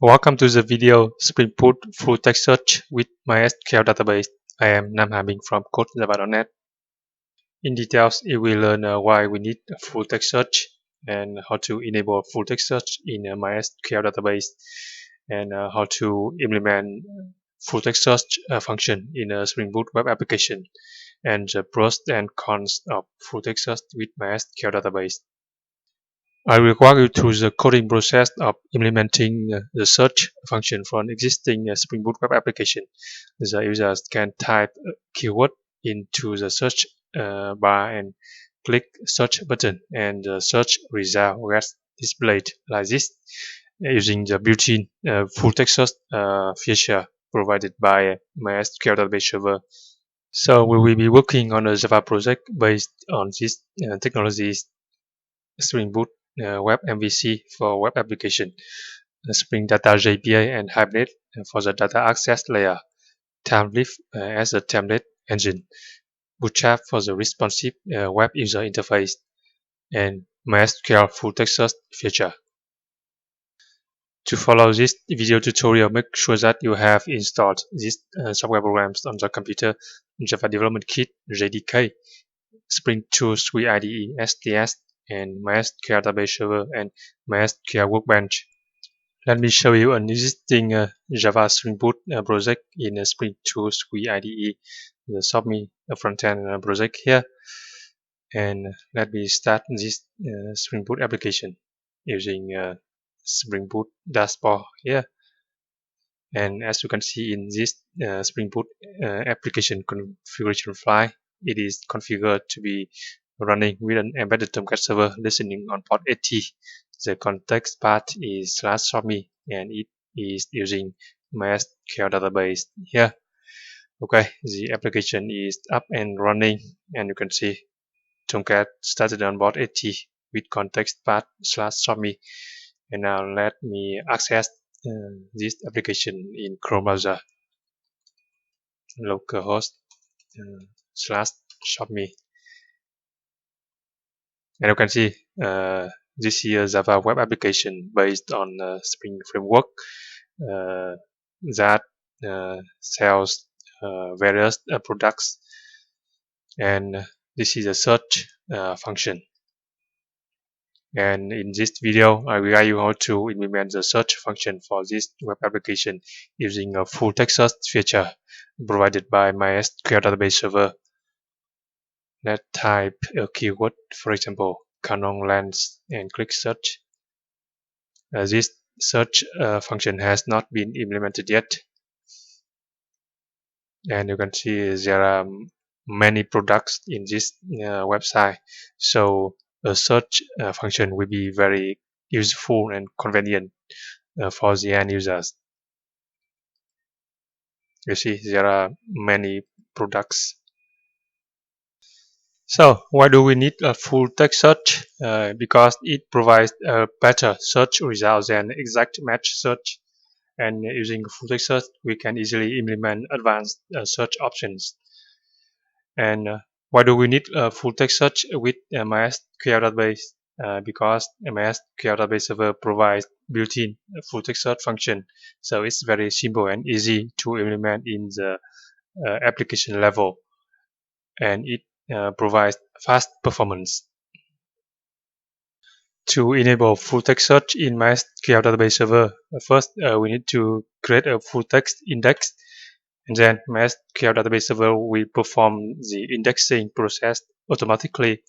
Welcome to the video Spring Boot Full Text Search with MySQL database. I am Nam Hà from CodeJava.net. In details, you will learn why we need a full text search and how to enable full text search in a MySQL database and how to implement full text search function in a Spring Boot web application and the pros and cons of full text search with MySQL database. I will walk you through the coding process of implementing the search function for an existing Spring Boot web application. The users can type a keyword into the search bar and click search button, and the search result gets displayed like this using the built-in full text search feature provided by MySQL database server. So we will be working on a Java project based on these technologies: Spring Boot Web MVC for web application, Spring Data JPA and Hibernate for the data access layer, Thymeleaf as a template engine, Bootstrap for the responsive web user interface, and MySQL full text search feature. To follow this video tutorial, make sure that you have installed these software programs on the computer: Java Development Kit, JDK, Spring Tools 3 IDE, STS, and MySQL Database Server and MySQL Workbench. Let me show you an existing Java Spring Boot project in Spring Tools 3 IDE. Show me a front-end project here, and let me start this Spring Boot application using Spring Boot dashboard here. And as you can see in this Spring Boot application configuration file, it is configured to be running with an embedded Tomcat server listening on port 80. The context path is /shopme and it is using MySQL database here. Okay, the application is up and running, and you can see Tomcat started on port 80 with context path /shopme. And now let me access this application in Chrome browser, localhost /shopme. And you can see this is a Java web application based on Spring framework that sells various products, and this is a search function. And in this video, I will guide you how to implement the search function for this web application using a full text search feature provided by MySQL database server. Let's type a keyword, for example, Canon lens, and click search. This search function has not been implemented yet, and you can see there are many products in this website, so a search function will be very useful and convenient for the end users. You see there are many products. So why do we need a full text search? Because it provides a better search result than exact match search. And using full text search, we can easily implement advanced search options. And why do we need a full text search with MySQL database? Because MySQL database server provides built-in full text search function, so it's very simple and easy to implement in the application level, and it provides fast performance. To enable full text search in MySQL database server, first we need to create a full text index, and then MySQL database server will perform the indexing process automatically.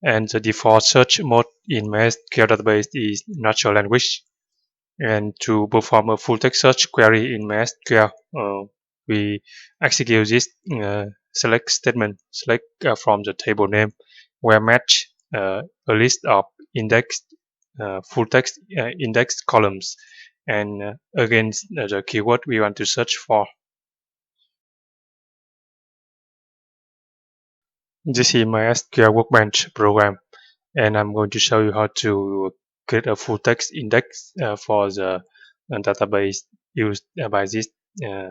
And the default search mode in MySQL database is natural language. And to perform a full text search query in MySQL, we execute this select statement. Select from the table name where match a list of indexed full text index columns and against the keyword we want to search for. This is my MySQL Workbench program, and I'm going to show you how to create a full text index for the database used by this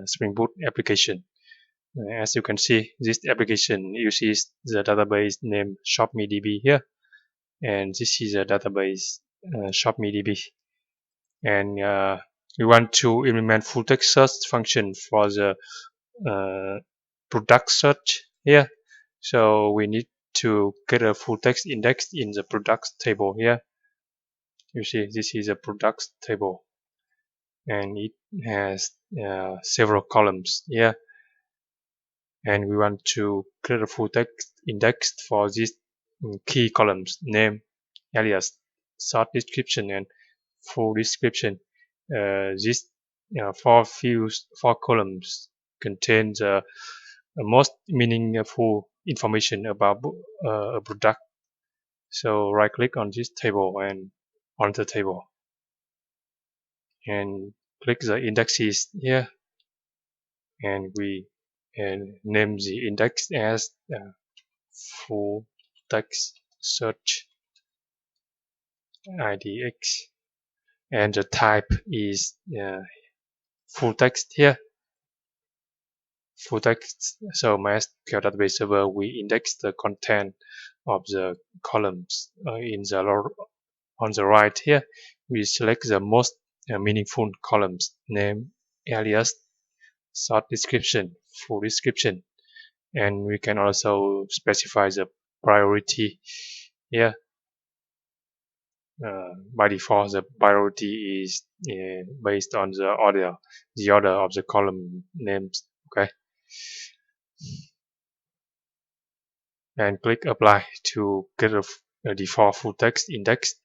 Spring Boot application. As you can see, this application uses the database named ShopMeDB here, and this is a database ShopMeDB. and we want to implement full text search function for the product search here. So we need to get a full text index in the products table here. You see, this is a products table, and it has several columns here. And we want to create a full text index for these key columns: name, alias, short description, and full description. These four columns contain the most meaningful information about a product. So right click on this table and on the table, and click the indexes here, and we name the index as full text search IDX, and the type is full text here. Full text. So MySQL database server, we index the content of the columns in the on the right here. We select the most meaningful columns: name, alias, short description, full description, and we can also specify the priority here. By default, the priority is based on the order of the column names. Okay, and click apply to get a default full text index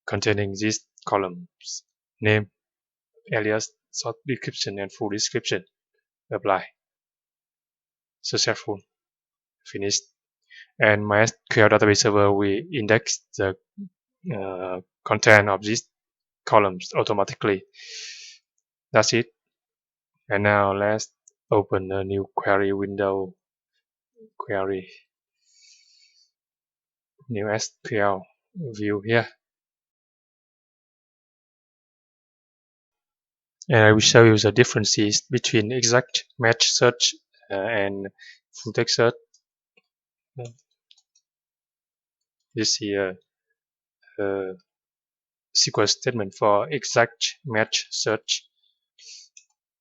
containing these columns: name, alias, short description, and full description. Apply. Successful. Finished. And MySQL database server, we index the content of these columns automatically. That's it. And now let's open a new query window. Query. New SQL view here. And I will show you the differences between exact match search and full text search. This is a SQL statement for exact match search,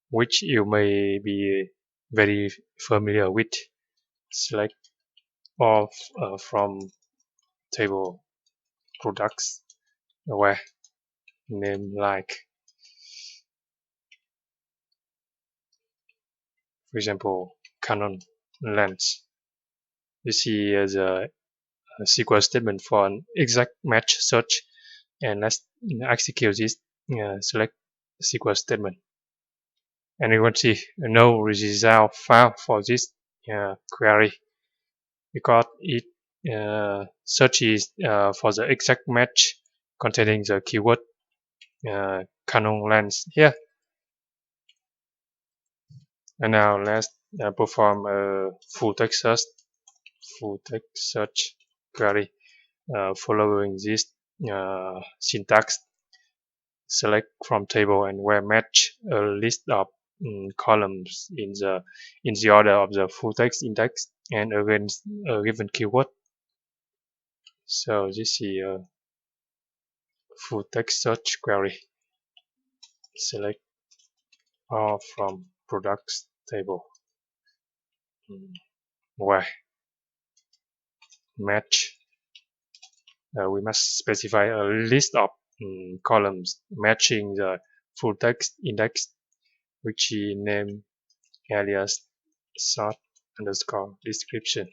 which you may be very familiar with. Select all from table products where name like, for example, Canon lens. This is a SQL statement for an exact match search, and let's execute this select SQL statement. And you will see no result found for this query because it searches for the exact match containing the keyword Canon lens here. And now let's perform a full text search query following this syntax. Select from table and where match a list of columns in the order of the full text index and against a given keyword. So this is a full text search query. Select all from products table where match. We must specify a list of columns matching the full text index, which is name, alias, short underscore description,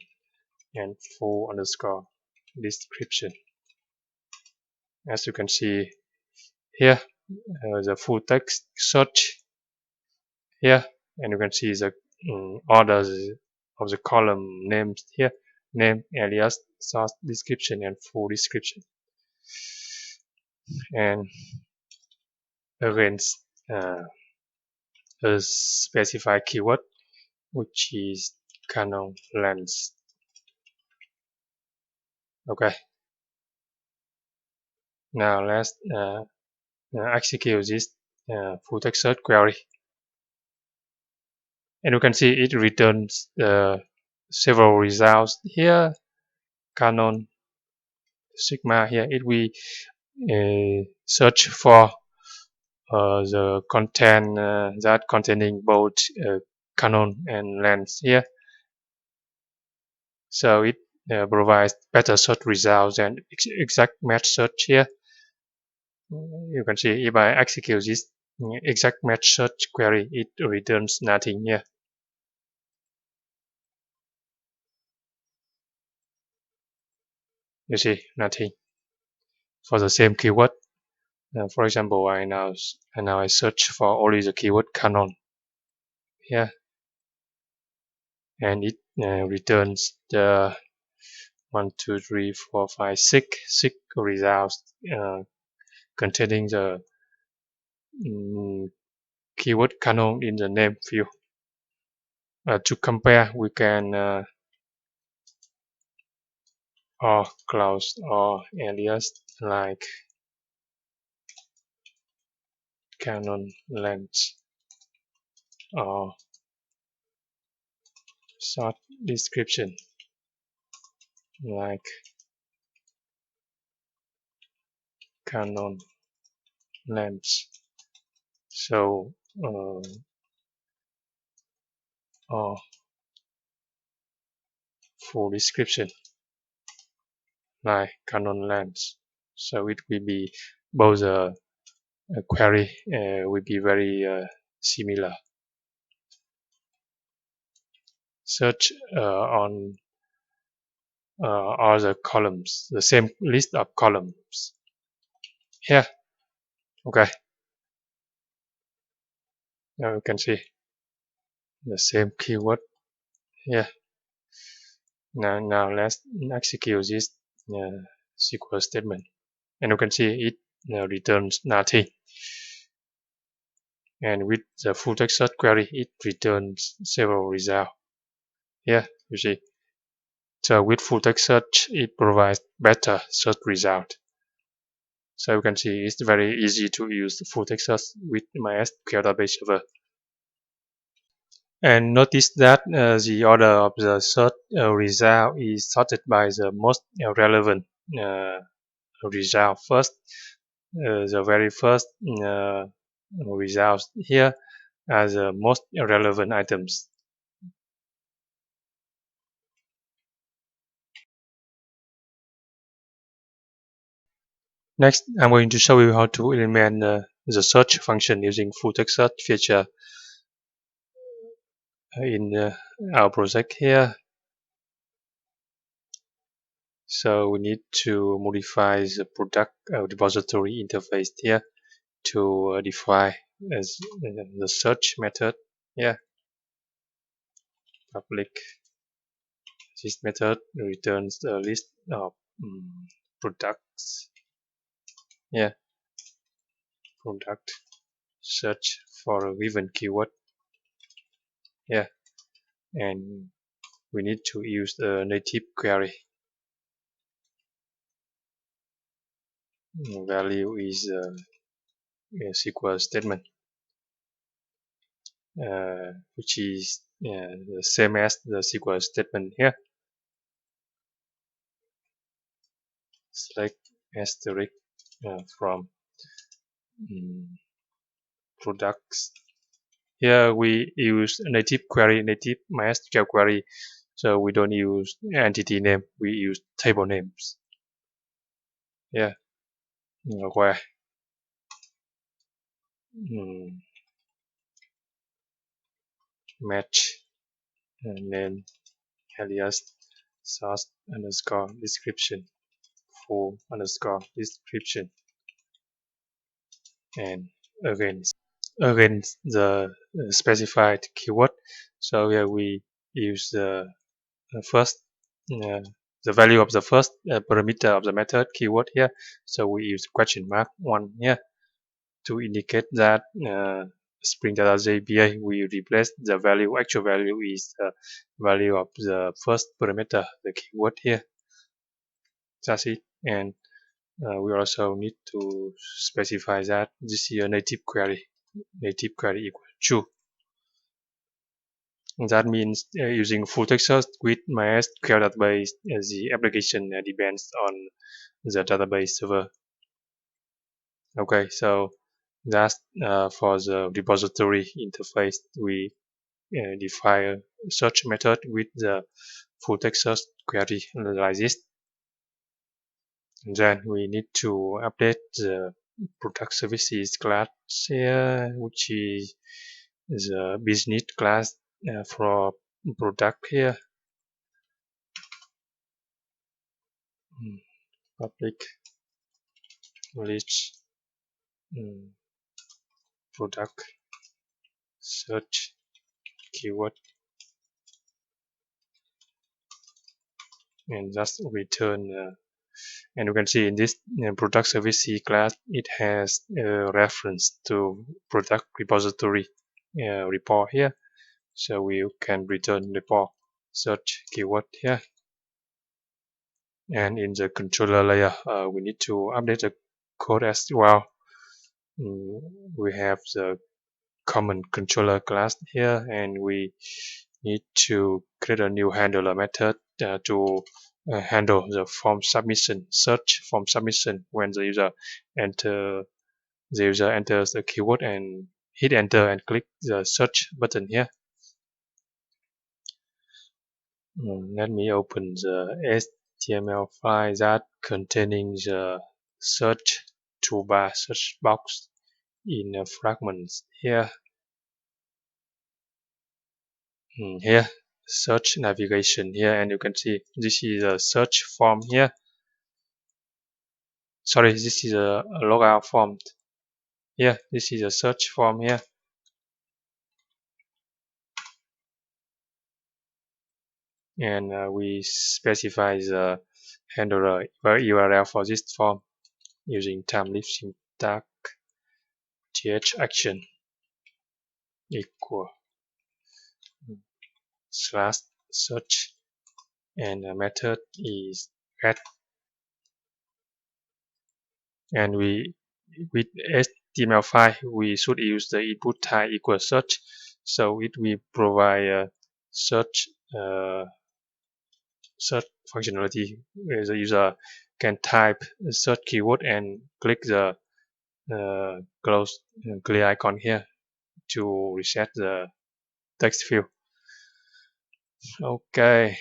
and full underscore description. As you can see here, the full text search here, and you can see the orders of the column names here: name, alias, short description, and full description. And against a specified keyword, which is Canon lens. Okay. Now let's execute this full text search query. And you can see it returns several results here. Canon, Sigma here. It we search for the content that containing both canon and length here. So it provides better search results and exact match search here. You can see if I execute this exact match search query, it returns nothing here. You see nothing for the same keyword. For example, I search for only the keyword canon here, and it returns the 1, 2, 3, 4, 5, 6 results containing the keyword canon in the name field. To compare, we can or clause or alias like canon length or short description like canon length. So or full description like canon length. So it will be both a query will be very similar. Search on all the columns, the same list of columns here. Okay, now you can see the same keyword here. Now let's execute this SQL statement, and you can see it returns nothing. And with the full text search query, it returns several results. Here you see. So with full text search, it provides better search result. So you can see it's very easy to use full text search with MySQL database server. And notice that the order of the search result is sorted by the most relevant result first. The very first results here are the most relevant items. Next, I'm going to show you how to implement the search function using full text search feature in our project here. So we need to modify the product repository interface here to define as the search method here. Public. This method returns a list of products. Yeah, product search for a given keyword. Yeah, and we need to use a native query. Value is a SQL statement, which is the same as the SQL statement here. Select asterisk from products. Here we use native query, native MySQL query, so we don't use entity name, we use table names. Yeah, where match name alias source underscore description full underscore description, and against the specified keyword. So here we use the first the value of the first parameter of the method keyword here. So we use question mark 1 here to indicate that Spring Data JPA we replace the value, actual value is the value of the first parameter, the keyword here. That's it. And we also need to specify that this is a native query equal true. That means using full text search with MySQL database, the application depends on the database server. Okay, so That for the repository interface, we define a search method with the full text search query like this. And then we need to update the product services class here, which is the business class for product here. Public list product search keyword, and just return. And you can see in this product service C class, it has a reference to product repository report here. So we can return report search keyword here. And in the controller layer, we need to update the code as well. We have the common controller class here, and we need to create a new handler method to handle the form submission, search form submission when the user enters the keyword and hit enter and click the search button here. Let me open the HTML file that containing the search toolbar search box in a fragment here. Here, search navigation here, and you can see this is a search form here. Sorry, this is a logout form. Here, this is a search form here. And we specify the handler URL for this form using Thymeleaf syntax th action equal slash search, and the method is add, and we with HTML5 we should use the input type equal search, so it will provide a search functionality where the user can type a search keyword and click the close clear icon here to reset the text field. Okay,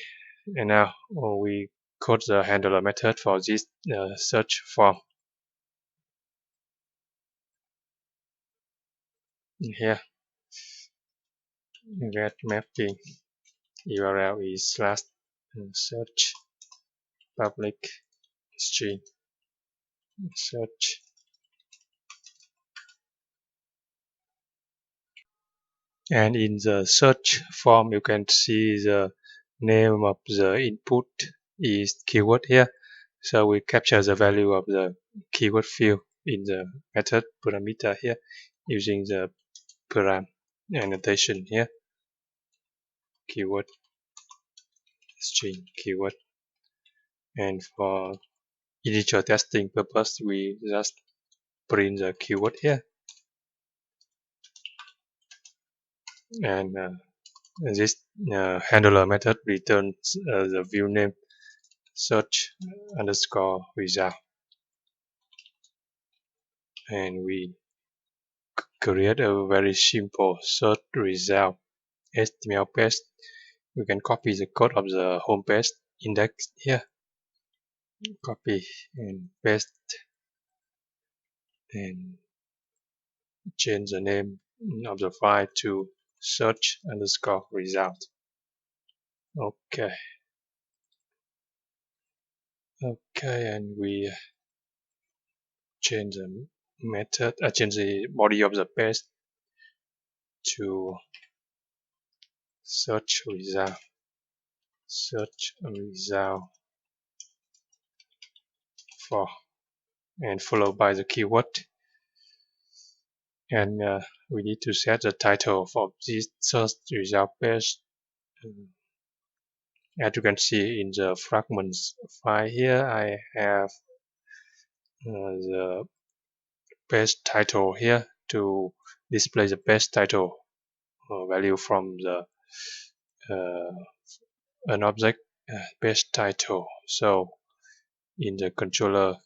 and now we code the handler method for this search form. Here, get mapping URL is slash search public string search, and in the search form you can see the name of the input is keyword here, so we capture the value of the keyword field in the method parameter here using the param annotation here, keyword string keyword. And for initial testing purpose, we just print the keyword here, and this handler method returns the view name search underscore result, and we create a very simple search result HTML page. We can copy the code of the home page index here, copy and paste, and change the name of the file to search underscore result. Okay, and we change the method, change the body of the page to search result for, and followed by the keyword. And we need to set the title for this search result page. As you can see in the fragments file here, I have the page title here to display the page title value from the an object page title. So in the controller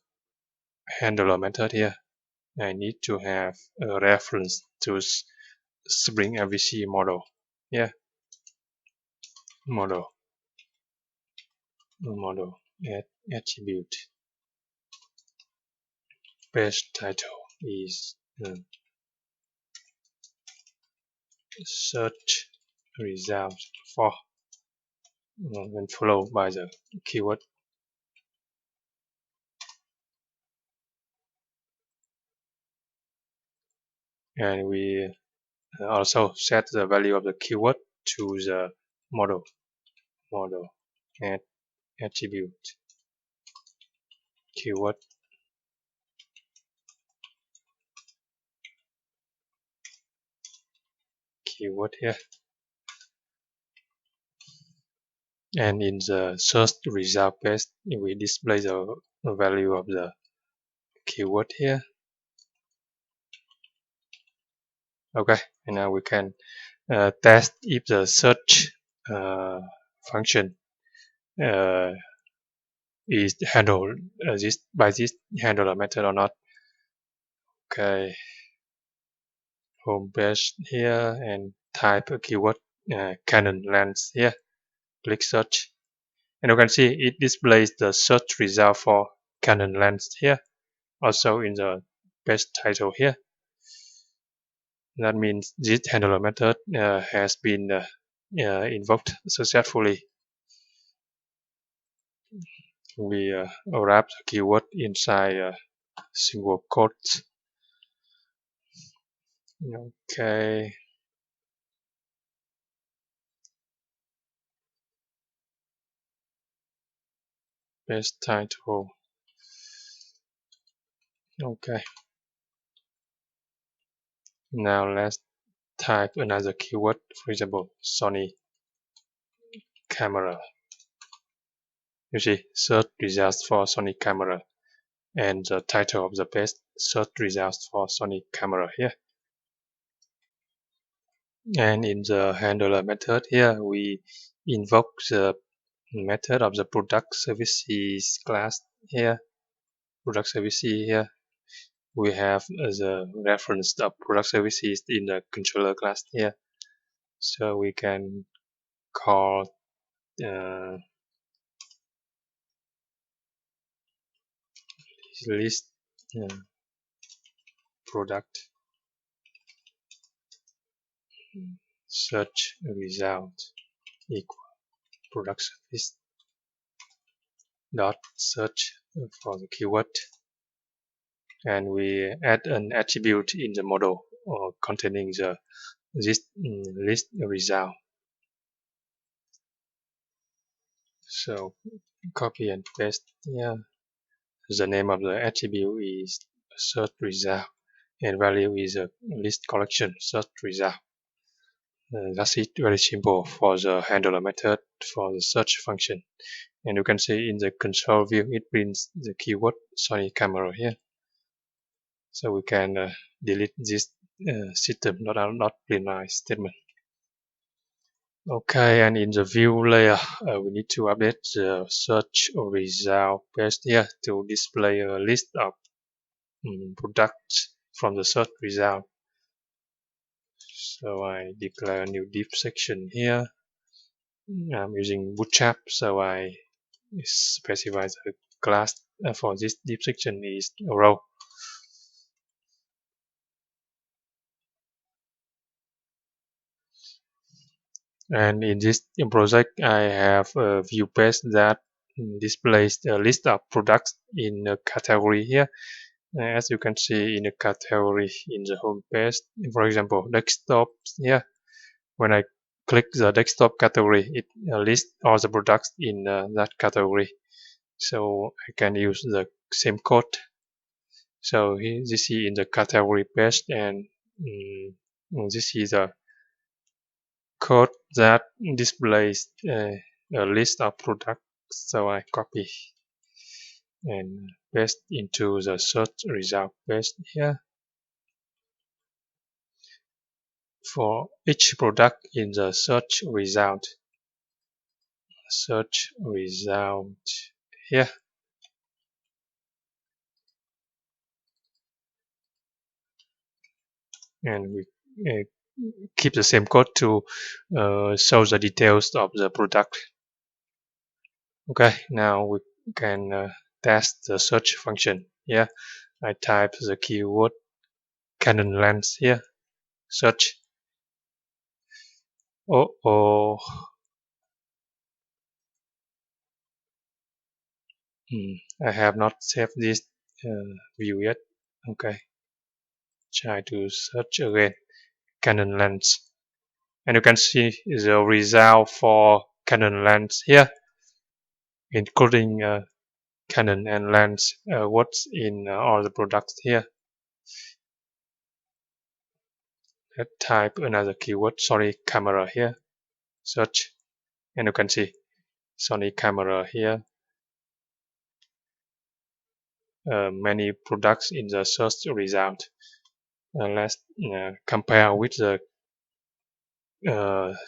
handler method here, I need to have a reference to Spring MVC model. Yeah, model, add attribute. Page title is search result for, and followed by the keyword. And we also set the value of the keyword to the model. Add attribute keyword here. And in the search result page, we display the value of the keyword here. Okay, and now we can test if the search function is handled by this handler method or not. Okay, home page here and type a keyword canon lens here. Click search, and you can see it displays the search result for canon lens here. Also in the page title here. That means this handler method has been invoked successfully. We wrap the keyword inside single quotes. Okay. Page title. Okay. Now let's type another keyword, for example, Sony camera. You see, search results for Sony camera, and the title of the page, search results for Sony camera here. And in the handler method here, we invoke the method of the product services class here. Product services here. We have the reference of product services in the controller class here. So we can call list product search result equal product service dot search for the keyword, and we add an attribute in the model containing the list result. So copy and paste here. The name of the attribute is search result, and value is a list collection search result. That's it, very simple for the handler method for the search function. And you can see in the control view, it prints the keyword Sony camera here. So we can delete this system not print statement. Okay, and in the view layer, we need to update the search result page here to display a list of products from the search result. So I declare a new div section here. I'm using Bootstrap, so I specify the class for this div section is a row. And in this project, I have a view page that displays a list of products in a category here. As you can see in the category in the home page, for example, desktop here. When I click the desktop category, it lists all the products in that category. So I can use the same code. So here this is in the category page, and this is a code that displays a list of products. So I copy and paste into the search result page here. For each product in the search result here, and we keep the same code to show the details of the product. Okay, now we can test the search function. Yeah, I type the keyword Canon lens here, search. Oh, I have not saved this view yet. Okay, try to search again, Canon lens. And you can see the result for Canon lens here, including Canon and lens, what's in all the products here. Let's type another keyword, Sony camera here, search, and you can see Sony camera here. Many products in the search result. Let's compare with the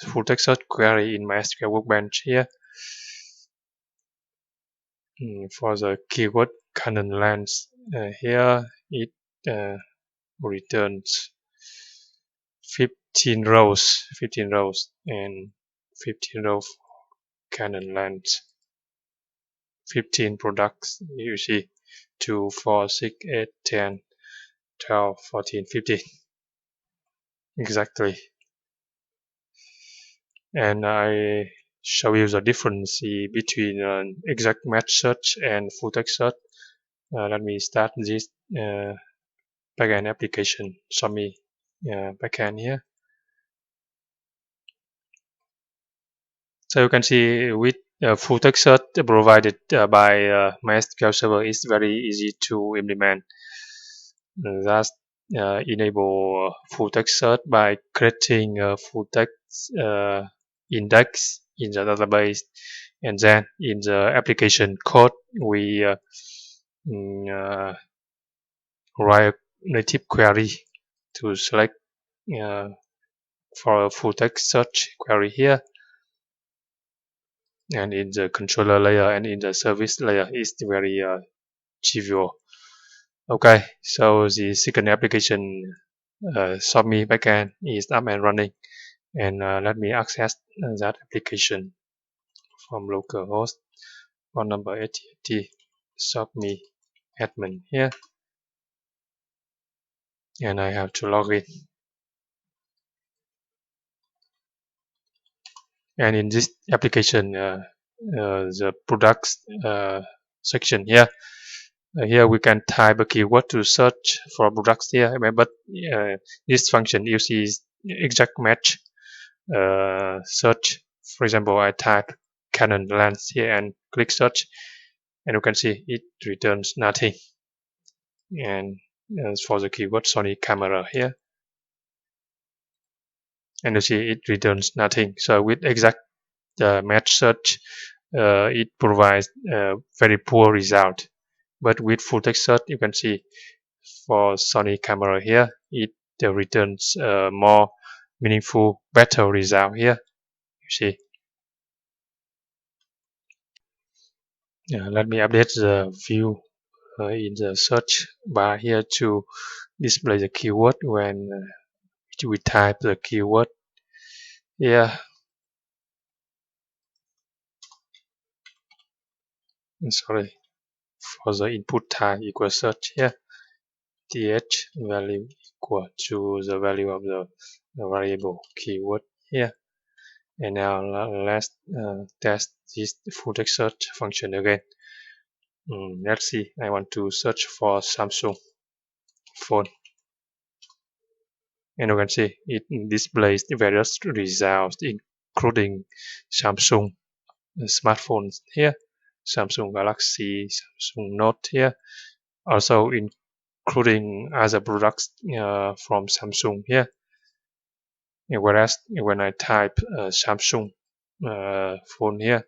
full text search query in MySQL Workbench here. For the keyword Canon lens, here it returns 15 rows, and 15 rows Canon lens, 15 products. You see 2, 4, 6, 8, 10, 12, 14, 15. Exactly. And I show you the difference between exact match search and full text search. Let me start this backend application. Show me backend here. So you can see with full text search provided by MySQL Server is very easy to implement. That's enable full text search by creating a full text index in the database, and then in the application code we write a native query to select for a full text search query here, and in the controller layer and in the service layer is very trivial. Okay, so the second application Submit backend is up and running, and let me access that application from localhost phone number 8080 Submit admin here, and I have to log in. And in this application, the products section here, here we can type a keyword to search for products here, but this function uses exact match search. For example, I type Canon lens here and click search, and you can see it returns nothing. And for the keyword Sony camera here, and you see it returns nothing. So with exact match search, it provides very poor result. But with full text search, you can see for Sony camera here, it returns more meaningful, better result here. You see. Let me update the view in the search bar here to display the keyword when we type the keyword. Yeah, sorry, for the input type equal search here, th value equal to the value of the variable keyword here. And now let's test this full text search function again. Let's see, I want to search for Samsung phone, and you can see it displays various results including Samsung smartphones here, Samsung Galaxy, Samsung Note here, also including other products from Samsung here. Whereas when I type Samsung phone here,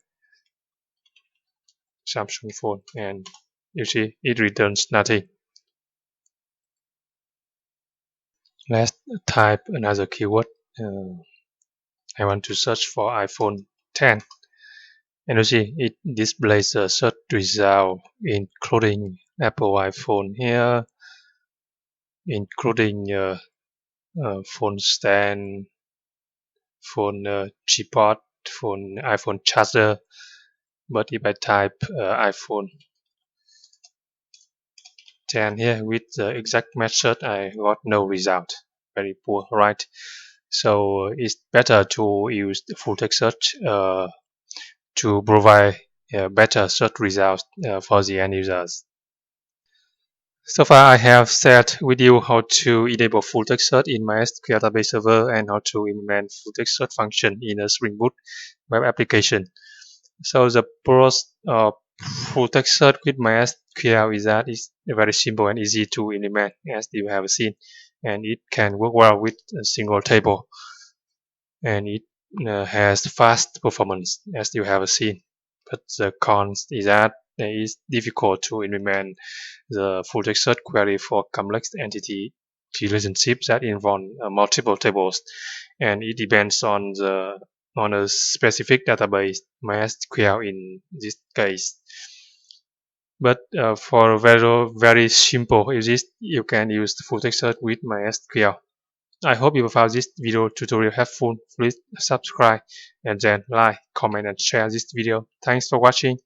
Samsung phone, and you see it returns nothing. Let's type another keyword. I want to search for iPhone 10, and you see it displays a search result including Apple iPhone here, including phone stand, phone tripod, phone iPhone charger. But if I type iPhone 10 here with the exact method, I got no result. Very poor, right? So it's better to use the full text search to provide better search results for the end users. So far, I have shared with you how to enable full text search in MySQL database server and how to implement full text search function in a Spring Boot web application. So the pros of full text search with MySQL is that it's very simple and easy to implement, as you have seen, and it can work well with a single table, and it has fast performance, as you have seen. But the cons is that it is difficult to implement the full text search query for complex entity relationships that involve multiple tables, and it depends on a specific database, MySQL in this case. But for very simple usage, you can use the full text search with MySQL. I hope you found this video tutorial helpful. Please subscribe and then like, comment and share this video. Thanks for watching.